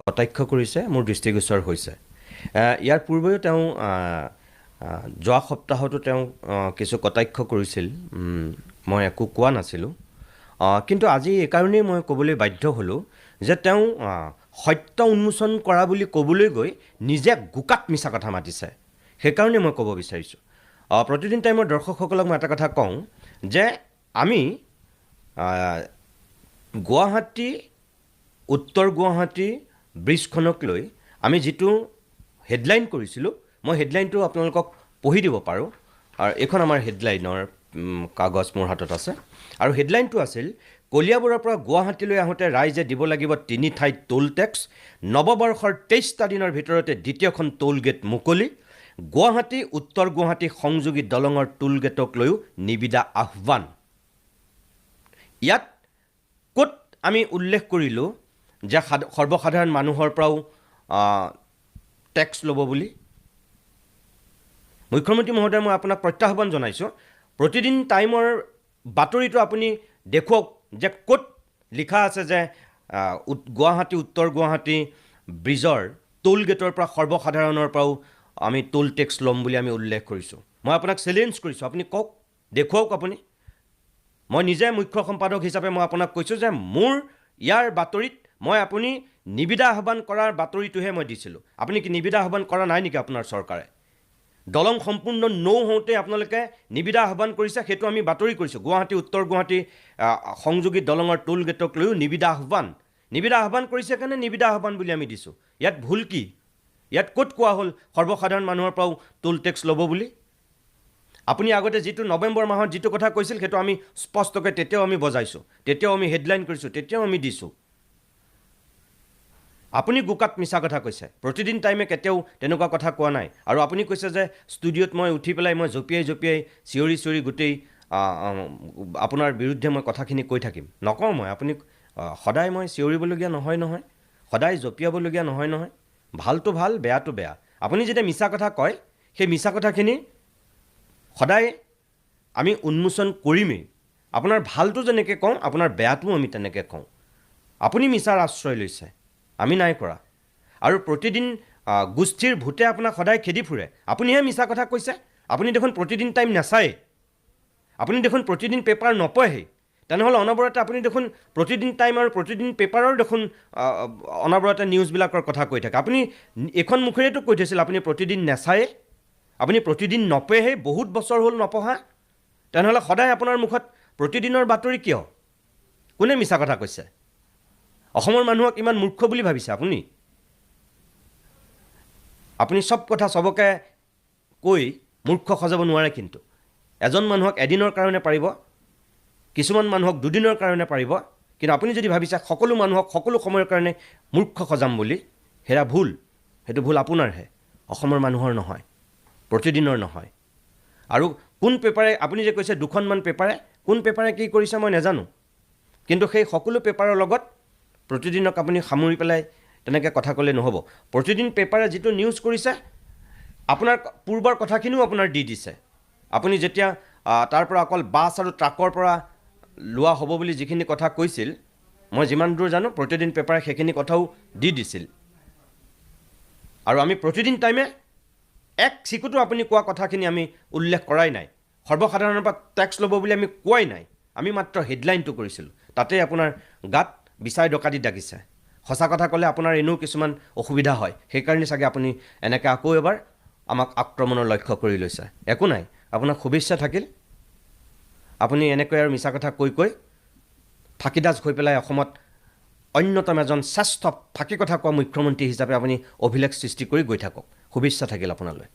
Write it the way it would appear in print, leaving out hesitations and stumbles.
কটাক্ষ কৰিছে মোৰ দৃষ্টিগোচৰ হৈছে। ইয়াৰ পূৰ্বেও তেওঁ যোৱা সপ্তাহতো তেওঁ কিছু কটাক্ষ কৰিছিল, মই একো কোৱা নাছিলোঁ। কিন্তু আজি এইকাৰণেই মই ক'বলৈ বাধ্য হ'লোঁ যে তেওঁ সত্য উন্মোচন কৰা বুলি ক'বলৈ গৈ নিজে গোকাত মিছা কথা মাতিছে। সেইকাৰণে মই ক'ব বিচাৰিছোঁ, প্ৰতিদিন টাইমৰ দৰ্শকসকলক মই এটা কথা কওঁ যে আমি গুৱাহাটী, উত্তৰ গুৱাহাটী ব্ৰিজখনক লৈ আমি যিটো হেডলাইন কৰিছিলোঁ, মই হেডলাইনটো আপোনালোকক পঢ়ি দিব পাৰোঁ। আৰু এইখন আমাৰ হেডলাইনৰ কাগজ মোৰ হাতত আছে। আৰু হেডলাইনটো আছিল, কলিয়াবৰৰ পৰা গুৱাহাটীলৈ আহোঁতে ৰাইজে দিব লাগিব 3 ঠাইত টোল টেক্স, নৱবৰ্ষৰ 23টা দিনৰ ভিতৰতে দ্বিতীয়খন টোল গেট মুকলি, গুৱাহাটী উত্তৰ গুৱাহাটী সংযোগী দলঙৰ টোল গেটক লৈও নিবিদা আহ্বান। ইয়াত ক'ত আমি উল্লেখ কৰিলোঁ যে সৰ্বসাধাৰণ মানুহৰ পৰাও টেক্স ল'ব বুলি? মুখ্যমন্ত্ৰী মহোদয়, মই আপোনাক প্ৰত্যাহ্বান জনাইছোঁ, প্ৰতিদিন টাইমৰ বাতৰিটো আপুনি দেখুৱাওক যে ক'ত লিখা আছে যে গুৱাহাটী উত্তৰ গুৱাহাটী ব্ৰিজৰ টোল গেটৰ পৰা সৰ্বসাধাৰণৰ পৰাও আমি টোল টেক্স ল'ম বুলি আমি উল্লেখ কৰিছোঁ। মই আপোনাক চেলেঞ্জ কৰিছোঁ, আপুনি কওক, দেখুৱাওক আপুনি। মই নিজে মুখ্য সম্পাদক হিচাপে মই আপোনাক কৈছোঁ যে মোৰ ইয়াৰ বাতৰিত আপুনি নিবিদা আহ্বান কৰাৰ বাতৰিটোহে মই দিছিলোঁ। আপুনি কি নিবিদা আহ্বান কৰা নাই নেকি আপোনাৰ চৰকাৰে? দলং সম্পূৰ্ণ হওঁতে আপোনালোকে নিবিদা আহ্বান কৰিছে, সেইটো আমি বাতৰি কৰিছোঁ। গুৱাহাটী উত্তৰ গুৱাহাটী সংযোগী দলঙৰ টোল গেটক লৈও নিবিদা আহ্বান। নিবিদা আহ্বান কৰিছে কাৰণে নিবিদা আহ্বান বুলি আমি দিছোঁ। ইয়াত ভুল কি? ইয়াত ক'ত কোৱা হ'ল সৰ্বসাধাৰণ মানুহৰ পৰাও টোল টেক্স ল'ব বুলি? আপুনি আগতে যিটো নৱেম্বৰ মাহত যিটো কথা কৈছিল, সেইটো আমি স্পষ্টকৈ তেতিয়াও আমি বজাইছোঁ, তেতিয়াও আমি হেডলাইন কৰিছোঁ, তেতিয়াও আমি দিছোঁ। আপুনি গোকাত মিছা কথা কৈছে। প্ৰতিদিন টাইমে কেতিয়াও তেনেকুৱা কথা কোৱা নাই। আৰু আপুনি কৈছে যে ষ্টুডিঅ'ত মই উঠি পেলাই মই জঁপিয়াই চিঞৰি গোটেই আপোনাৰ বিৰুদ্ধে মই কথাখিনি কৈ থাকিম। নকওঁ মই। আপুনি সদায় মই চিঞৰিবলগীয়া নহয়, সদায় জঁপিয়াবলগীয়া নহয়। ভালটো ভাল, বেয়াটো বেয়া। আপুনি যেতিয়া মিছা কথা কয়, সেই মিছা কথাখিনি সদায় আমি উন্মোচন কৰিমেই। আপোনাৰ ভালটো যেনেকৈ কওঁ, আপোনাৰ বেয়াটোও আমি তেনেকৈ কওঁ। আপুনি মিছাৰ আশ্ৰয় লৈছে, আমি নাই কৰা। আৰু প্ৰতিদিন গোষ্ঠীৰ ভূতে আপোনাক সদায় খেদি ফুৰে। আপুনিহে মিছা কথা কৈছে। আপুনি দেখোন প্ৰতিদিন টাইম নাচায়, আপুনি দেখোন প্ৰতিদিন পেপাৰ নপঢ়েই। তেনেহ'লে অনবৰতে আপুনি দেখোন প্ৰতিদিন টাইম আৰু প্ৰতিদিন পেপাৰৰ দেখোন অনবৰতে নিউজবিলাকৰ কথা কৈ থাকে। আপুনি এইখন মুখেৰেতো কৈ থৈছিল আপুনি প্ৰতিদিন নাচায়ে, আপুনি প্ৰতিদিন নপঢ়েই, বহুত বছৰ হ'ল নপঢ়া। তেনেহ'লে সদায় আপোনাৰ মুখত প্ৰতিদিনৰ বাতৰি কিয়? কোনে মিছা কথা কৈছে? অসমৰ মানুহক ইমান মূৰ্খ বুলি ভাবিছে আপুনি? আপুনি চব কথা চবকে কৈ মূৰ্খ সজাব নোৱাৰে। কিন্তু এজন মানুহক এদিনৰ কাৰণে পাৰিব, কিছুমান মানুহক দুদিনৰ কাৰণে পাৰিব। কিন্তু আপুনি যদি ভাবিছে সকলো মানুহক সকলো সময়ৰ কাৰণে মূৰ্খ সজাম বুলি, সেয়া ভুল। সেইটো ভুল আপোনাৰহে, অসমৰ মানুহৰ নহয়, প্ৰতিদিনৰ নহয়। আৰু কোন পেপাৰে, আপুনি যে কৈছে দুখনমান পেপাৰে, কোন পেপাৰে কি কৰিছে মই নাজানো। কিন্তু সেই সকলো পেপাৰৰ লগত প্ৰতিদিনক আপুনি সামৰি পেলাই তেনেকৈ কথা ক'লে নহ'ব। প্ৰতিদিন পেপাৰে যিটো নিউজ কৰিছে, আপোনাৰ পূৰ্বৰ কথাখিনিও আপোনাৰ দি দিছে। আপুনি যেতিয়া তাৰ পৰা অকল বাছ আৰু ট্ৰাকৰ পৰা লোৱা হ'ব বুলি যিখিনি কথা কৈছিল, মই যিমান দূৰ জানো প্ৰতিদিন পেপাৰে সেইখিনি কথাও দি দিছিল। আৰু আমি প্ৰতিদিন টাইমে এক চিকুটো আপুনি কোৱা কথাখিনি আমি উল্লেখ কৰাই নাই। সৰ্বসাধাৰণৰ পৰা টেক্স ল'ব বুলি আমি কোৱাই নাই। আমি মাত্ৰ হেডলাইনটো কৰিছিলোঁ। তাতেই আপোনাৰ গাত বিচাই ডকাইতি ডাকিছে। সঁচা কথা ক'লে আপোনাৰ এনেও কিছুমান অসুবিধা হয়, সেইকাৰণে চাগে আপুনি এনেকৈ আকৌ এবাৰ আমাক আক্ৰমণৰ লক্ষ্য কৰি লৈছে। একো নাই, আপোনাক শুভেচ্ছা থাকিল। আপুনি এনেকৈ আৰু মিছা কথা কৈ ফাঁকিদাজ হৈ পেলাই অসমত অন্যতম এজন শ্ৰেষ্ঠ ফাঁকি কথা কোৱা মুখ্যমন্ত্ৰী হিচাপে আপুনি অভিলেখ সৃষ্টি কৰি গৈ থাকক। শুভেচ্ছা থাকিল আপোনালৈ।